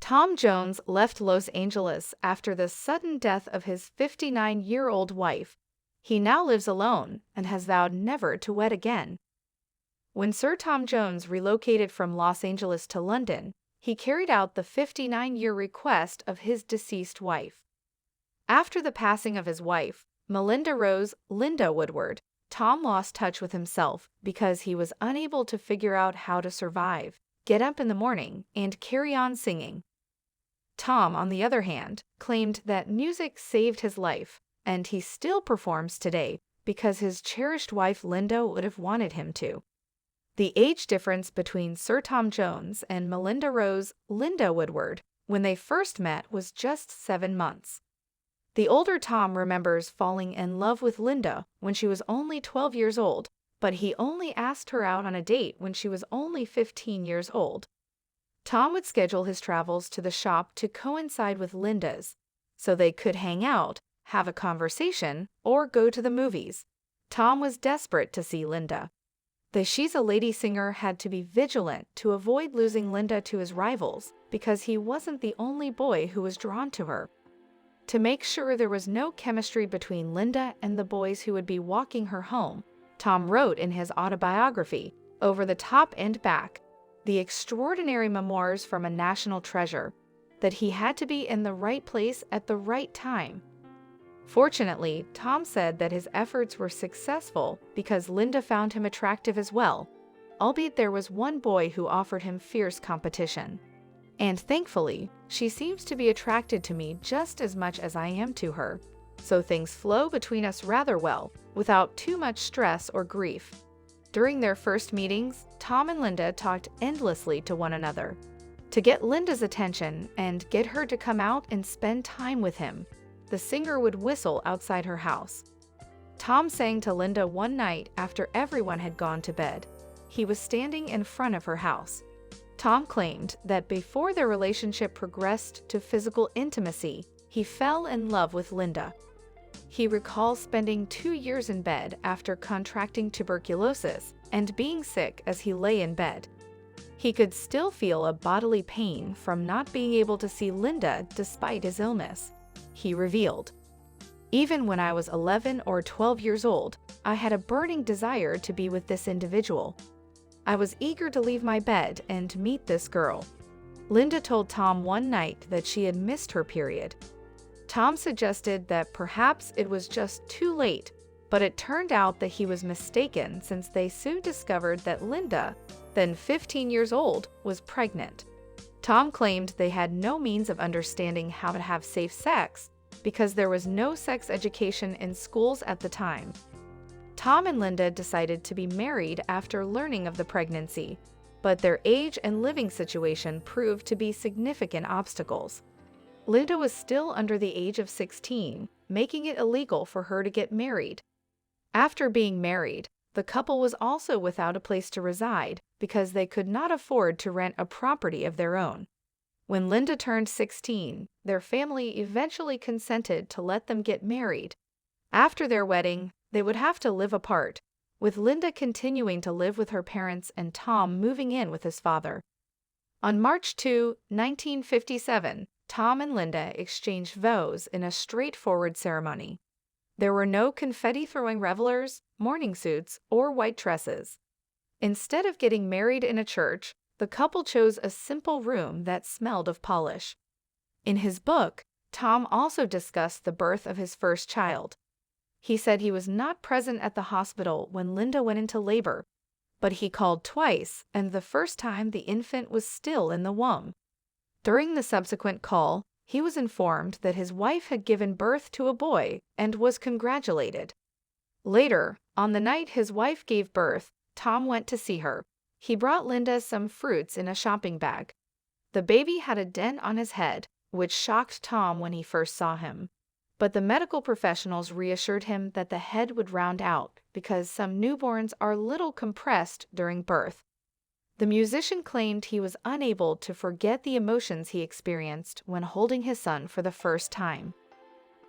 Tom Jones left Los Angeles after the sudden death of his 59-year-old wife. He now lives alone and has vowed never to wed again. When Sir Tom Jones relocated from Los Angeles to London, he carried out the 59-year request of his deceased wife. After the passing of his wife, Melinda Rose Linda Woodward, Tom lost touch with himself because he was unable to figure out how to survive, get up in the morning, and carry on singing. Tom, on the other hand, claimed that music saved his life, and he still performs today because his cherished wife Linda would have wanted him to. The age difference between Sir Tom Jones and Melinda Rose Linda Woodward when they first met was just 7 months. The older Tom remembers falling in love with Linda when she was only 12 years old, but he only asked her out on a date when she was only 15 years old. Tom would schedule his travels to the shop to coincide with Linda's, so they could hang out, have a conversation, or go to the movies. Tom was desperate to see Linda. The She's a Lady singer had to be vigilant to avoid losing Linda to his rivals because he wasn't the only boy who was drawn to her. To make sure there was no chemistry between Linda and the boys who would be walking her home, Tom wrote in his autobiography, Over the Top and Back, the extraordinary memoirs from a national treasure, that he had to be in the right place at the right time. Fortunately, Tom said that his efforts were successful because Linda found him attractive as well, albeit there was one boy who offered him fierce competition. And thankfully, she seems to be attracted to me just as much as I am to her, so things flow between us rather well, without too much stress or grief. During their first meetings, Tom and Linda talked endlessly to one another. To get Linda's attention and get her to come out and spend time with him, the singer would whistle outside her house. Tom sang to Linda one night after everyone had gone to bed. He was standing in front of her house. Tom claimed that before their relationship progressed to physical intimacy, he fell in love with Linda. He recalls spending 2 years in bed after contracting tuberculosis and being sick as he lay in bed. He could still feel a bodily pain from not being able to see Linda despite his illness. He revealed, "Even when I was 11 or 12 years old, I had a burning desire to be with this individual. I was eager to leave my bed and meet this girl." Linda told Tom one night that she had missed her period. Tom suggested that perhaps it was just too late, but it turned out that he was mistaken since they soon discovered that Linda, then 15 years old, was pregnant. Tom claimed they had no means of understanding how to have safe sex because there was no sex education in schools at the time. Tom and Linda decided to be married after learning of the pregnancy, but their age and living situation proved to be significant obstacles. Linda was still under the age of 16, making it illegal for her to get married. After being married, the couple was also without a place to reside because they could not afford to rent a property of their own. When Linda turned 16, their family eventually consented to let them get married. After their wedding, they would have to live apart, with Linda continuing to live with her parents and Tom moving in with his father. On March 2, 1957, Tom and Linda exchanged vows in a straightforward ceremony. There were no confetti-throwing revelers, morning suits, or white dresses. Instead of getting married in a church, the couple chose a simple room that smelled of polish. In his book, Tom also discussed the birth of his first child. He said he was not present at the hospital when Linda went into labor, but he called twice, and the first time the infant was still in the womb. During the subsequent call, he was informed that his wife had given birth to a boy and was congratulated. Later, on the night his wife gave birth, Tom went to see her. He brought Linda some fruits in a shopping bag. The baby had a dent on his head, which shocked Tom when he first saw him. But the medical professionals reassured him that the head would round out because some newborns are little compressed during birth. The musician claimed he was unable to forget the emotions he experienced when holding his son for the first time.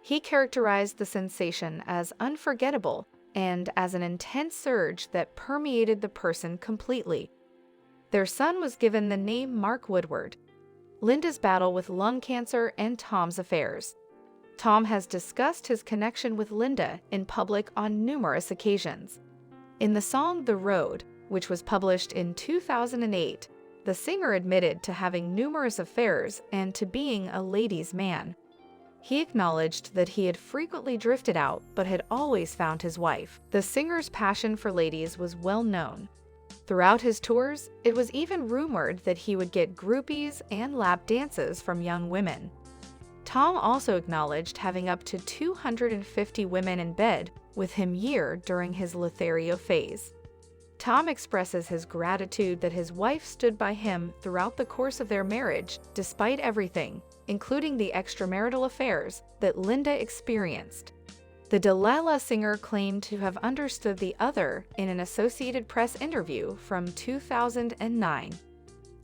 He characterized the sensation as unforgettable and as an intense surge that permeated the person completely. Their son was given the name Mark Woodward. Linda's battle with lung cancer, and Tom's affairs. Tom has discussed his connection with Linda in public on numerous occasions. In the song The Road, which was published in 2008, the singer admitted to having numerous affairs and to being a ladies' man. He acknowledged that he had frequently drifted out but had always found his wife. The singer's passion for ladies was well known. Throughout his tours, it was even rumored that he would get groupies and lap dances from young women. Tom also acknowledged having up to 250 women in bed with him during his Lothario phase. Tom expresses his gratitude that his wife stood by him throughout the course of their marriage, despite everything, including the extramarital affairs that Linda experienced. The Delilah singer claimed to have understood the other in an Associated Press interview from 2009.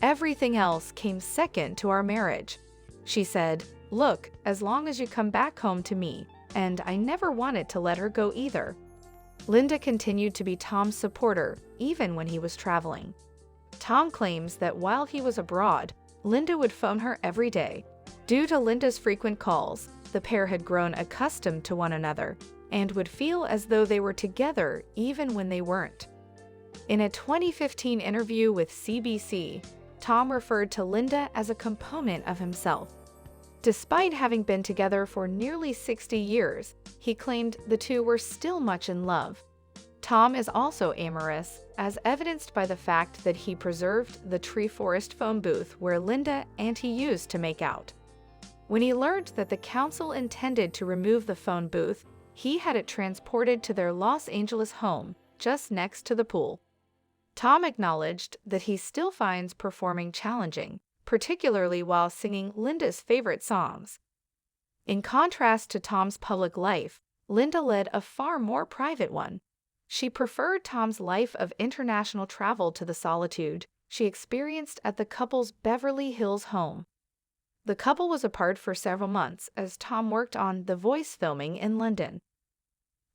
"Everything else came second to our marriage," she said. "Look, as long as you come back home to me, and I never wanted to let her go either." Linda continued to be Tom's supporter, even when he was traveling. Tom claims that while he was abroad, Linda would phone her every day. Due to Linda's frequent calls, the pair had grown accustomed to one another and would feel as though they were together even when they weren't. In a 2015 interview with CBC, Tom referred to Linda as a component of himself. Despite having been together for nearly 60 years, he claimed the two were still much in love. Tom is also amorous, as evidenced by the fact that he preserved the tree forest phone booth where Linda and he used to make out. When he learned that the council intended to remove the phone booth, he had it transported to their Los Angeles home, just next to the pool. Tom acknowledged that he still finds performing challenging, particularly while singing Linda's favorite songs. In contrast to Tom's public life, Linda led a far more private one. She preferred Tom's life of international travel to the solitude she experienced at the couple's Beverly Hills home. The couple was apart for several months as Tom worked on The Voice filming in London.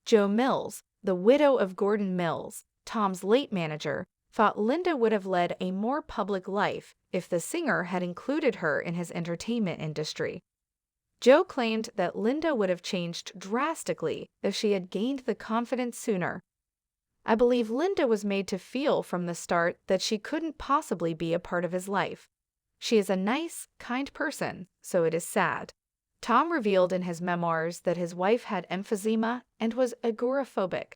Jo Mills, the widow of Gordon Mills, Tom's late manager, thought Linda would have led a more public life if the singer had included her in his entertainment industry. Jo claimed that Linda would have changed drastically if she had gained the confidence sooner. "I believe Linda was made to feel from the start that she couldn't possibly be a part of his life. She is a nice, kind person, so it is sad." Tom revealed in his memoirs that his wife had emphysema and was agoraphobic.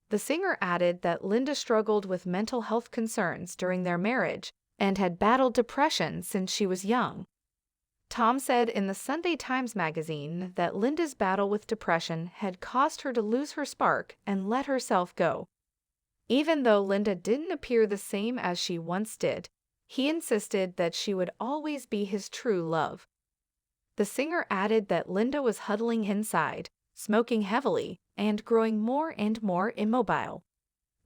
The singer added that Linda struggled with mental health concerns during their marriage and had battled depression since she was young. Tom said in the Sunday Times magazine that Linda's battle with depression had caused her to lose her spark and let herself go. Even though Linda didn't appear the same as she once did, he insisted that she would always be his true love. The singer added that Linda was huddling inside, smoking heavily, and growing more and more immobile.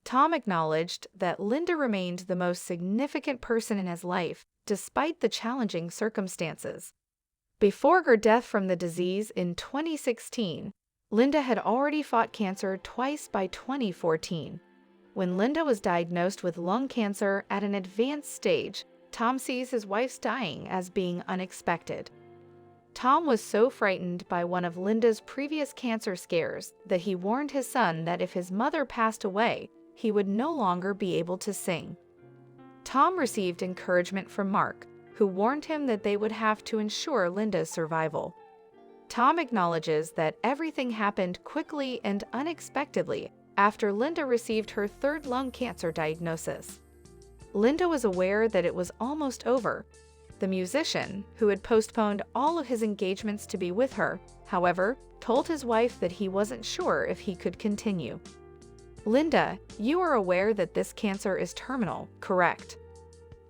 Tom acknowledged that Linda remained the most significant person in his life, despite the challenging circumstances. Before her death from the disease in 2016, Linda had already fought cancer twice by 2014. When Linda was diagnosed with lung cancer at an advanced stage, Tom sees his wife's dying as being unexpected. Tom was so frightened by one of Linda's previous cancer scares that he warned his son that if his mother passed away, he would no longer be able to sing. Tom received encouragement from Mark, who warned him that they would have to ensure Linda's survival. Tom acknowledges that everything happened quickly and unexpectedly after Linda received her third lung cancer diagnosis. Linda was aware that it was almost over. The musician, who had postponed all of his engagements to be with her, however, told his wife that he wasn't sure if he could continue. "Linda, you are aware that this cancer is terminal, correct?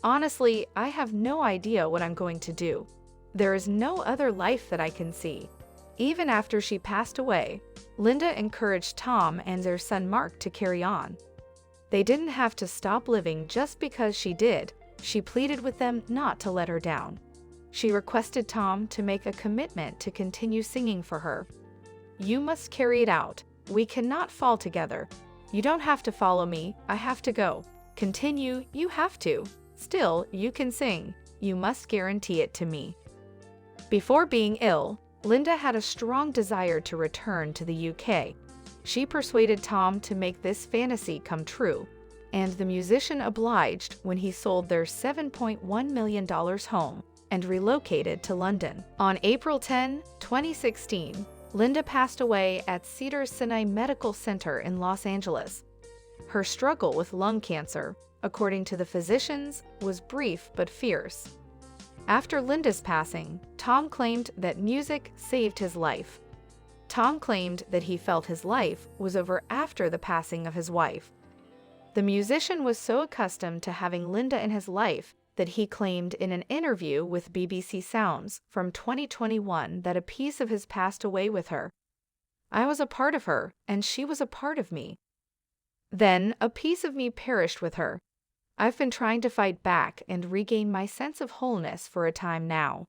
Honestly, I have no idea what I'm going to do. There is no other life that I can see." Even after she passed away, Linda encouraged Tom and their son Mark to carry on. They didn't have to stop living just because she did. She pleaded with them not to let her down. She requested Tom to make a commitment to continue singing for her. "You must carry it out. We cannot fall together. You don't have to follow me. I have to go. Continue, you have to. Still, you can sing. You must guarantee it to me." Before being ill, Linda had a strong desire to return to the UK. She persuaded Tom to make this fantasy come true, and the musician obliged when he sold their $7.1 million home and relocated to London. On April 10, 2016, Linda passed away at Cedars-Sinai Medical Center in Los Angeles. Her struggle with lung cancer, according to the physicians, was brief but fierce. After Linda's passing, Tom claimed that music saved his life. Tom claimed that he felt his life was over after the passing of his wife. The musician was so accustomed to having Linda in his life that he claimed in an interview with BBC Sounds from 2021 that a piece of his passed away with her. "I was a part of her, and she was a part of me. Then a piece of me perished with her. I've been trying to fight back and regain my sense of wholeness for a time now."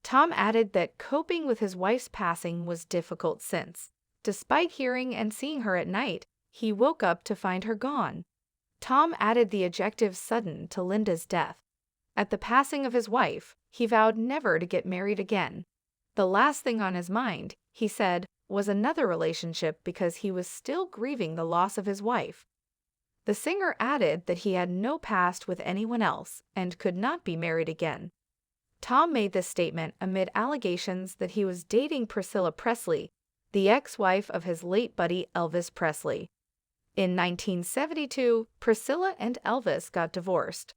Tom added that coping with his wife's passing was difficult since, despite hearing and seeing her at night, he woke up to find her gone. Tom added the adjective sudden to Linda's death. At the passing of his wife, he vowed never to get married again. The last thing on his mind, he said, was another relationship because he was still grieving the loss of his wife. The singer added that he had no past with anyone else and could not be married again. Tom made this statement amid allegations that he was dating Priscilla Presley, the ex-wife of his late buddy Elvis Presley. In 1972, Priscilla and Elvis got divorced.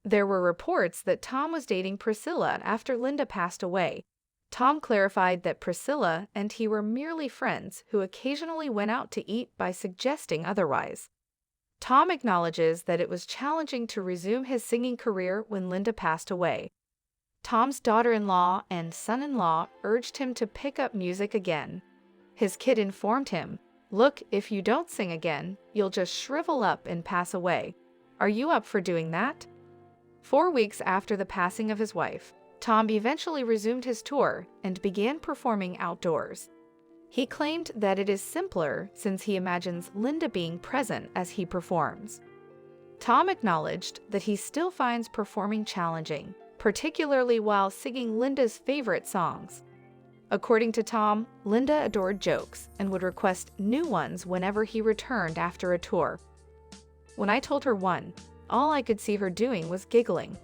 There were reports that Tom was dating Priscilla after Linda passed away. Tom clarified that Priscilla and he were merely friends who occasionally went out to eat by suggesting otherwise. Tom acknowledges that it was challenging to resume his singing career when Linda passed away. Tom's daughter-in-law and son-in-law urged him to pick up music again. His kid informed him, "Look, if you don't sing again, you'll just shrivel up and pass away. Are you up for doing that?" 4 weeks after the passing of his wife, Tom eventually resumed his tour and began performing outdoors. He claimed that it is simpler since he imagines Linda being present as he performs. Tom acknowledged that he still finds performing challenging, particularly while singing Linda's favorite songs. According to Tom, Linda adored jokes and would request new ones whenever he returned after a tour. "When I told her one, all I could see her doing was giggling.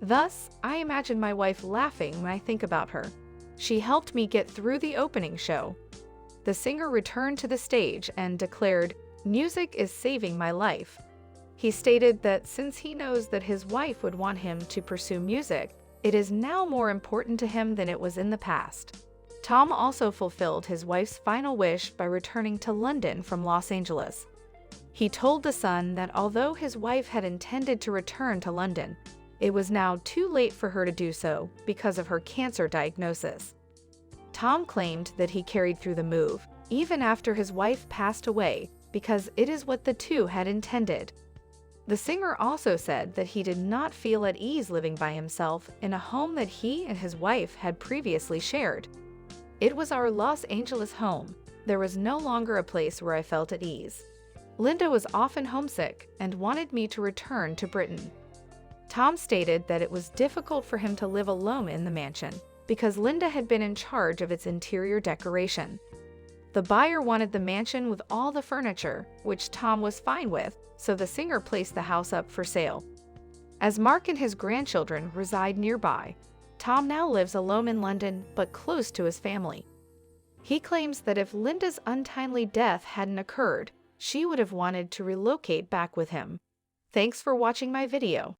Thus, I imagine my wife laughing when I think about her. She helped me get through the opening show." The singer returned to the stage and declared, "Music is saving my life." He stated that since he knows that his wife would want him to pursue music, it is now more important to him than it was in the past. Tom also fulfilled his wife's final wish by returning to London from Los Angeles. He told The Sun that although his wife had intended to return to London, it was now too late for her to do so because of her cancer diagnosis. Tom claimed that he carried through the move, even after his wife passed away, because it is what the two had intended. The singer also said that he did not feel at ease living by himself in a home that he and his wife had previously shared. "It was our Los Angeles home. There was no longer a place where I felt at ease. Linda was often homesick and wanted me to return to Britain." Tom stated that it was difficult for him to live alone in the mansion because Linda had been in charge of its interior decoration. The buyer wanted the mansion with all the furniture, which Tom was fine with, so the singer placed the house up for sale. As Mark and his grandchildren reside nearby, Tom now lives alone in London but close to his family. He claims that if Linda's untimely death hadn't occurred, she would have wanted to relocate back with him. Thanks for watching my video.